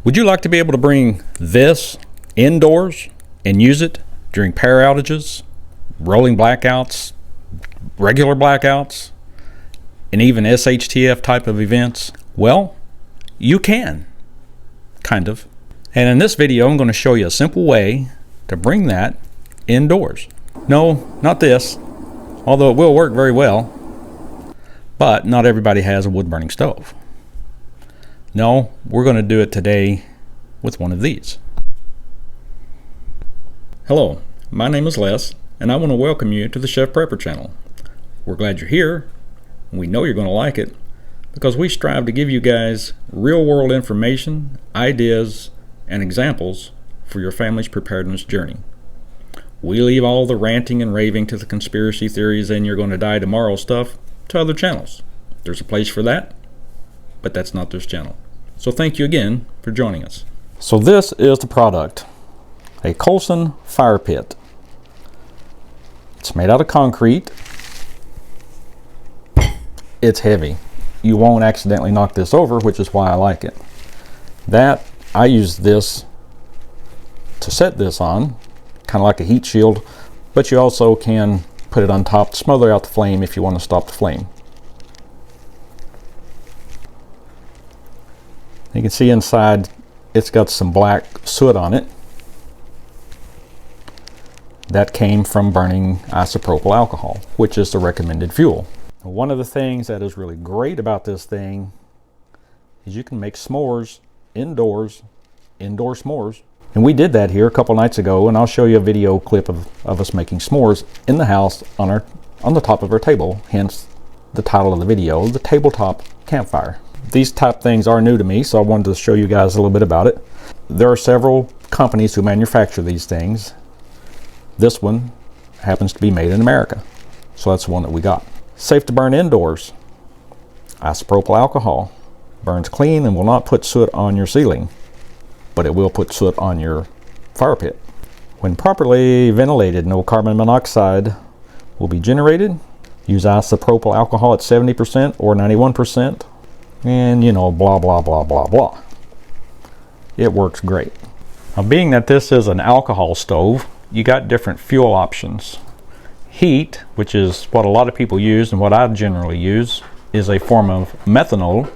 Would you like to be able to bring this indoors and use it during power outages, rolling blackouts, regular blackouts, and even SHTF type of events? Well, you can, kind of. And in this video, I'm going to show you a simple way to bring that indoors. No, not this, although it will work very well, but not everybody has a wood burning stove. No, we're going to do it today with one of these. Hello, my name is Les, and I want to welcome you to the Chef Prepper channel. We're glad you're here, and we know you're going to like it, because we strive to give you guys real-world information, ideas, and examples for your family's preparedness journey. We leave all the ranting and raving to the conspiracy theories and you're going to die tomorrow stuff to other channels. There's a place for that, but that's not this channel. So thank you again for joining us. So this is the product, a Colson fire pit. It's made out of concrete. It's heavy. You won't accidentally knock this over, which is why I like it. I use this to set this on, kind of like a heat shield, but you also can put it on top to smother out the flame if you want to stop the flame. You can see inside it's got some black soot on it. That came from burning isopropyl alcohol, which is the recommended fuel. One of the things that is really great about this thing is you can make s'mores indoor s'mores. And we did that here a couple nights ago, and I'll show you a video clip of us making s'mores in the house on the top of our table, hence the title of the video, the tabletop campfire. These type things are new to me, so I wanted to show you guys a little bit about it. There are several companies who manufacture these things. This one happens to be made in America, so that's the one that we got. Safe to burn indoors. Isopropyl alcohol. Burns clean and will not put soot on your ceiling, but it will put soot on your fire pit. When properly ventilated, no carbon monoxide will be generated. Use isopropyl alcohol at 70% or 91%. And you know, blah, blah, blah, blah, blah. It works great. Now, being that this is an alcohol stove, you got different fuel options. Heat, which is what a lot of people use and what I generally use, is a form of methanol.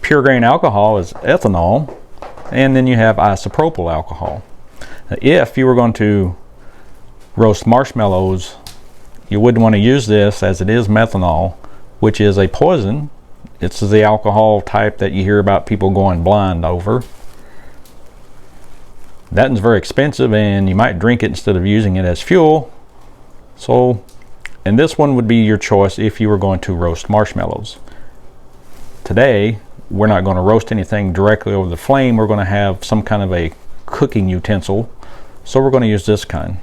Pure grain alcohol is ethanol. And then you have isopropyl alcohol. If you were going to roast marshmallows, you wouldn't want to use this, as it is methanol, which is a poison. It's the alcohol type that you hear about people going blind over. That one's very expensive, and you might drink it instead of using it as fuel. So, and this one would be your choice if you were going to roast marshmallows. Today, we're not going to roast anything directly over the flame. We're going to have some kind of a cooking utensil, so we're going to use this kind.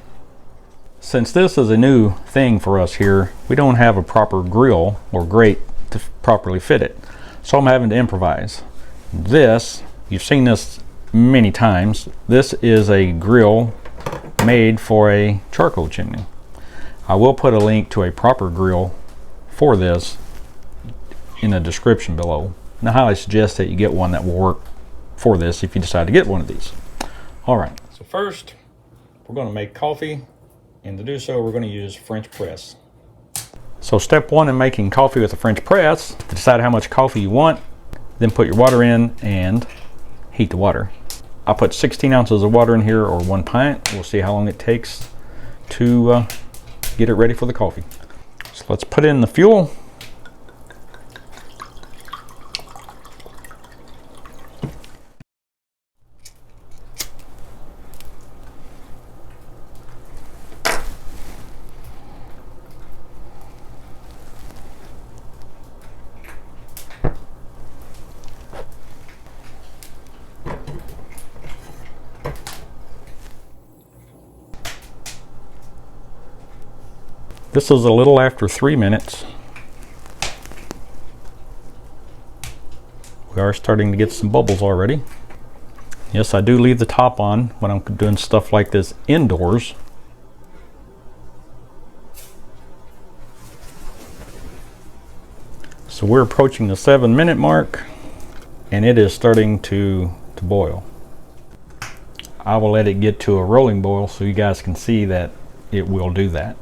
Since this is a new thing for us here, we don't have a proper grill or grate to properly fit it, so I'm having to improvise. This, you've seen this many times. This is a grill made for a charcoal chimney. I will put a link to a proper grill for this in the description below. And I highly suggest that you get one that will work for this if you decide to get one of these. All right, so first we're going to make coffee, and to do so we're going to use French press. So step one in making coffee with a French press, decide how much coffee you want, then put your water in and heat the water. I put 16 ounces of water in here, or 1 pint. We'll see how long it takes to get it ready for the coffee. So let's put in the fuel. This is a little after 3 minutes. We are starting to get some bubbles already. Yes, I do leave the top on when I'm doing stuff like this indoors. So we're approaching the 7-minute mark, and it is starting to to boil. I will let it get to a rolling boil so you guys can see that it will do that.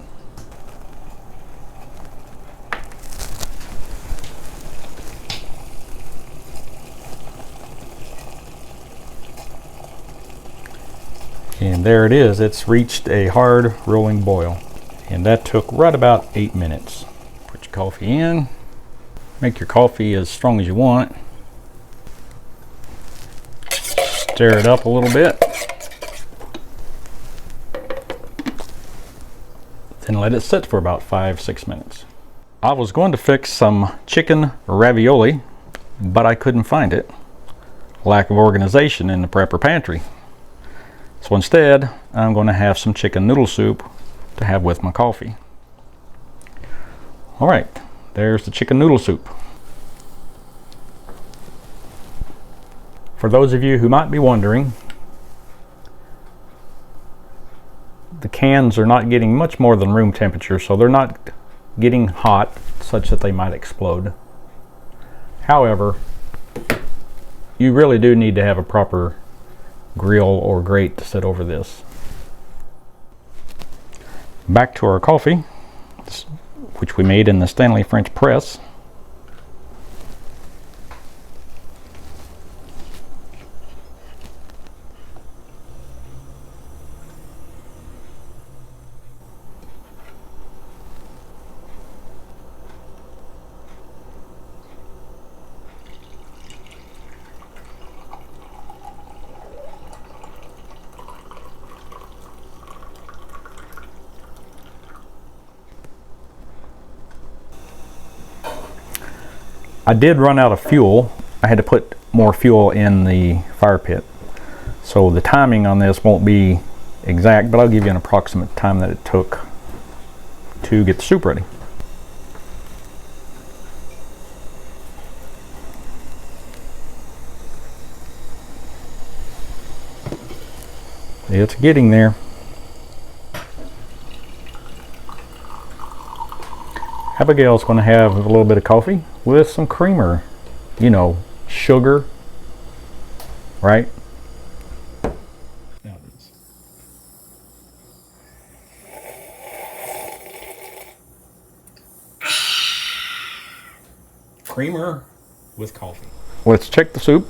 And there it is. It's reached a hard rolling boil. And that took right about 8 minutes. Put your coffee in. Make your coffee as strong as you want. Stir it up a little bit. Then let it sit for about 5-6 minutes. I was going to fix some chicken ravioli, but I couldn't find it. Lack of organization in the prepper pantry. So instead, I'm going to have some chicken noodle soup to have with my coffee. All right, there's the chicken noodle soup. For those of you who might be wondering, the cans are not getting much more than room temperature, so they're not getting hot such that they might explode. However, you really do need to have a proper grill or grate to sit over this. Back to our coffee, which we made in the Stanley French press. I did run out of fuel. I had to put more fuel in the fire pit. So the timing on this won't be exact, but I'll give you an approximate time that it took to get the soup ready. It's getting there. Abigail's going to have a little bit of coffee with some creamer, you know, sugar, right? Creamer with coffee. Let's check the soup.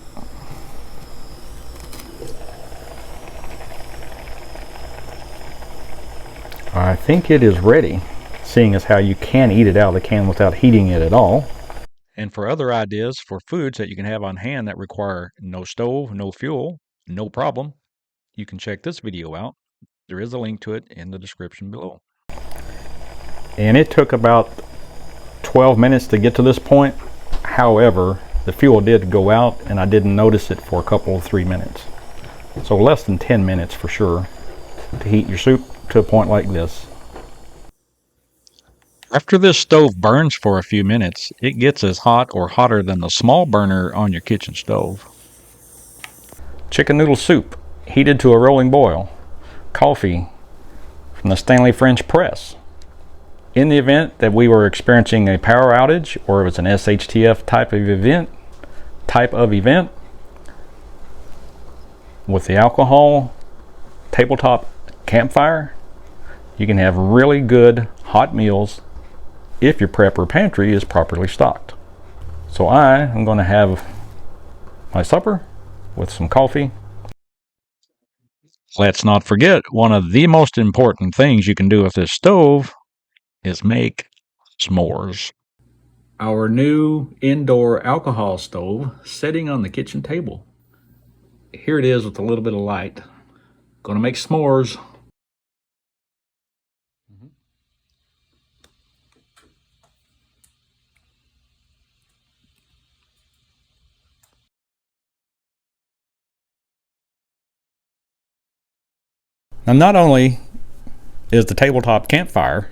I think it is ready, seeing as how you can eat it out of the can without heating it at all. And for other ideas for foods that you can have on hand that require no stove, no fuel, no problem, you can check this video out. There is a link to it in the description below. And it took about 12 minutes to get to this point. However, the fuel did go out and I didn't notice it for a couple of 3 minutes. So less than 10 minutes for sure to heat your soup to a point like this. After this stove burns for a few minutes, it gets as hot or hotter than the small burner on your kitchen stove. Chicken noodle soup, heated to a rolling boil. Coffee from the Stanley French press. In the event that we were experiencing a power outage or it was an SHTF type of event, with the alcohol tabletop campfire, you can have really good hot meals if your prepper pantry is properly stocked. So I am going to have my supper with some coffee. Let's not forget, one of the most important things you can do with this stove is make s'mores. Our new indoor alcohol stove sitting on the kitchen table. Here it is with a little bit of light. Gonna make s'mores. Now, not only is the tabletop campfire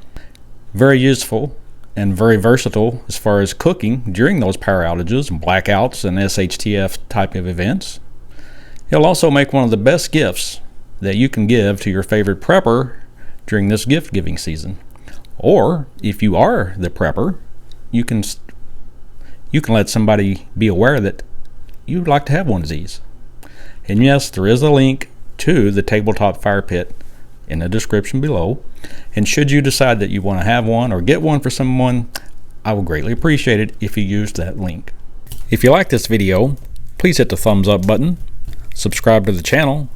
very useful and very versatile as far as cooking during those power outages and blackouts and SHTF type of events, it'll also make one of the best gifts that you can give to your favorite prepper during this gift giving season. Or if you are the prepper, you can let somebody be aware that you'd like to have one of these. And yes, there is a link to the tabletop fire pit in the description below. And should you decide that you want to have one or get one for someone, I would greatly appreciate it if you use that link. If you like this video, please hit the thumbs up button, subscribe to the channel,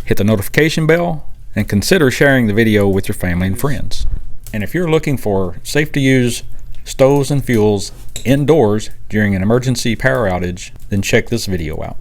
hit the notification bell, and consider sharing the video with your family and friends. And if you're looking for safe to use stoves and fuels indoors during an emergency power outage, then check this video out.